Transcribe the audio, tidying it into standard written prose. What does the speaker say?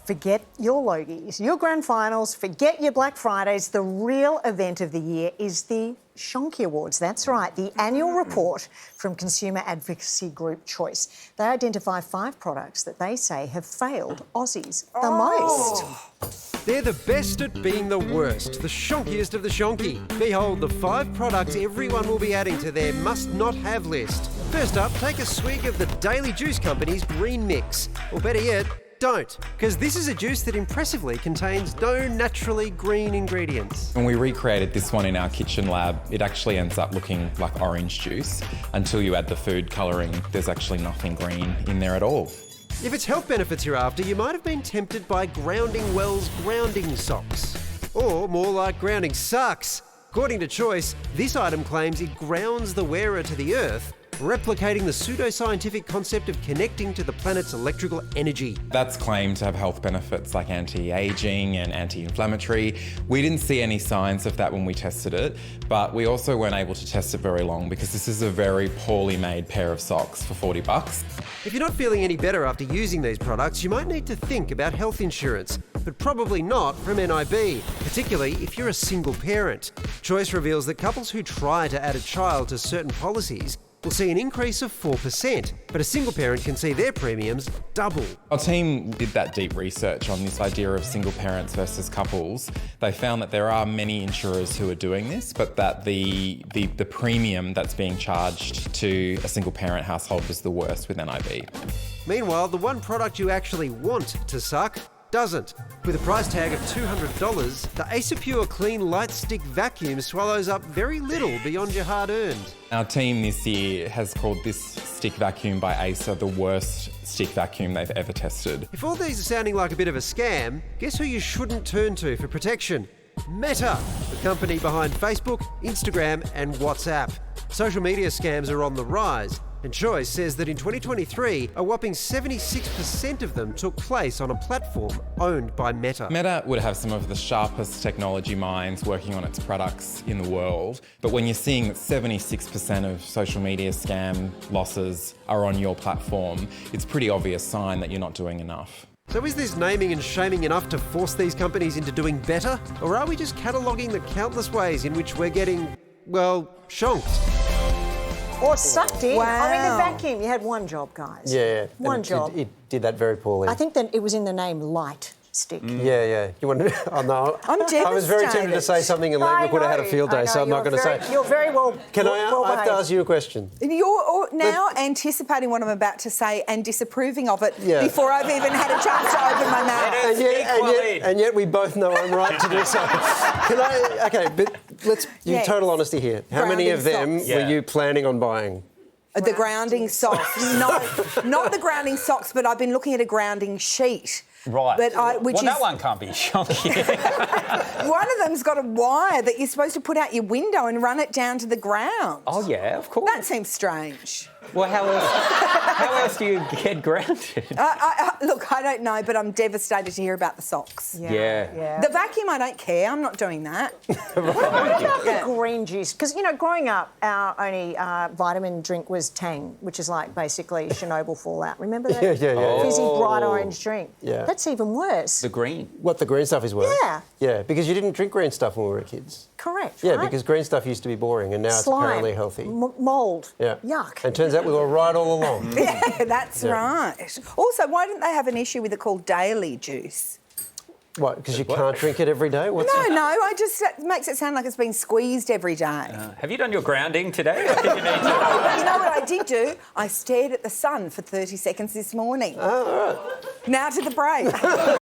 Forget your Logies, your grand finals, forget your Black Fridays. The real event of the year is the Shonky Awards. That's right, the annual report from consumer advocacy group Choice. They identify 5 products that they say have failed Aussies the most. They're the best at being the worst, the shonkiest of the shonky. Behold the 5 products everyone will be adding to their must-not-have list. First up, take a swig of the Daily Juice Company's Green Mix. Or better yet, don't, because this is a juice that impressively contains no naturally green ingredients. When we recreated this one in our kitchen lab, it actually ends up looking like orange juice. Until you add the food colouring, there's actually nothing green in there at all. If it's health benefits you're after, you might have been tempted by Grounding Well's grounding socks. Or more like grounding sucks. According to Choice, this item claims it grounds the wearer to the earth, replicating the pseudoscientific concept of connecting to the planet's electrical energy. That's claimed to have health benefits like anti-aging and anti-inflammatory. We didn't see any signs of that when we tested it, but we also weren't able to test it very long because this is a very poorly made pair of socks for $40. If you're not feeling any better after using these products, you might need to think about health insurance, but probably not from NIB, particularly if you're a single parent. Choice reveals that couples who try to add a child to certain policies will see an increase of 4%, but a single parent can see their premiums double. Our team did that deep research on this idea of single parents versus couples. They found that there are many insurers who are doing this, but that the premium that's being charged to a single parent household was the worst with NIB. Meanwhile, the one product you actually want to suck doesn't. With a price tag of $200, the Ace-Pure Clean Light Stick Vacuum swallows up very little beyond your hard-earned. Our team this year has called this stick vacuum by Acer the worst stick vacuum they've ever tested. If all these are sounding like a bit of a scam, guess who you shouldn't turn to for protection? Meta, the company behind Facebook, Instagram and WhatsApp. Social media scams are on the rise, and Choice says that in 2023, a whopping 76% of them took place on a platform owned by Meta. Meta would have some of the sharpest technology minds working on its products in the world, but when you're seeing that 76% of social media scam losses are on your platform, it's a pretty obvious sign that you're not doing enough. So is this naming and shaming enough to force these companies into doing better? Or are we just cataloguing the countless ways in which we're getting, well, shonked? Or sucked in. Wow. I mean, the vacuum, you had one job, guys. Yeah. One job. It did that very poorly. I think that it was in the name Light Stick. Yeah. You want to? Oh no. I'm I was very tempted to say something, and Leg would have had a field day, so I'm not going to say. You're very well. Can I have to ask you a question? You're now anticipating what I'm about to say and disapproving of it Yeah. before I've even had a chance to open my mouth. And yet we both know I'm right to do so. Can I? Okay, but let's. Yes. Total honesty here. How many of them Grounding were socks. you planning on buying? The grounding socks. Not the grounding socks, but I've been looking at a grounding sheet. Right. But that one can't be shonky. One of them's got a wire that you're supposed to put out your window and run it down to the ground. Oh, yeah, of course. That seems strange. Well, how else do you get grounded? Look, I don't know, but I'm devastated to hear about the socks. Yeah. The vacuum, I don't care. I'm not doing that. What about the green juice? Because, you know, growing up, our only vitamin drink was Tang, which is like basically Chernobyl fallout. Remember that? Yeah. Fizzy, bright orange drink. Yeah. That's even worse. The green. What the green stuff is worth? Yeah. Yeah, because you didn't drink green stuff when we were kids. Correct, Yeah, right? because green stuff used to be boring, and now it's Slime, apparently healthy. Mould. Yeah. Yuck. And it turns out we were right all along. Yeah, that's right. Also, why didn't they have an issue with it called daily juice? What? Because you can't drink it every day? No, it makes it sound like it's been squeezed every day. Have you done your grounding today? Or did you need to? You know what I did do? I stared at the sun for 30 seconds this morning. Oh, all right. Now to the break.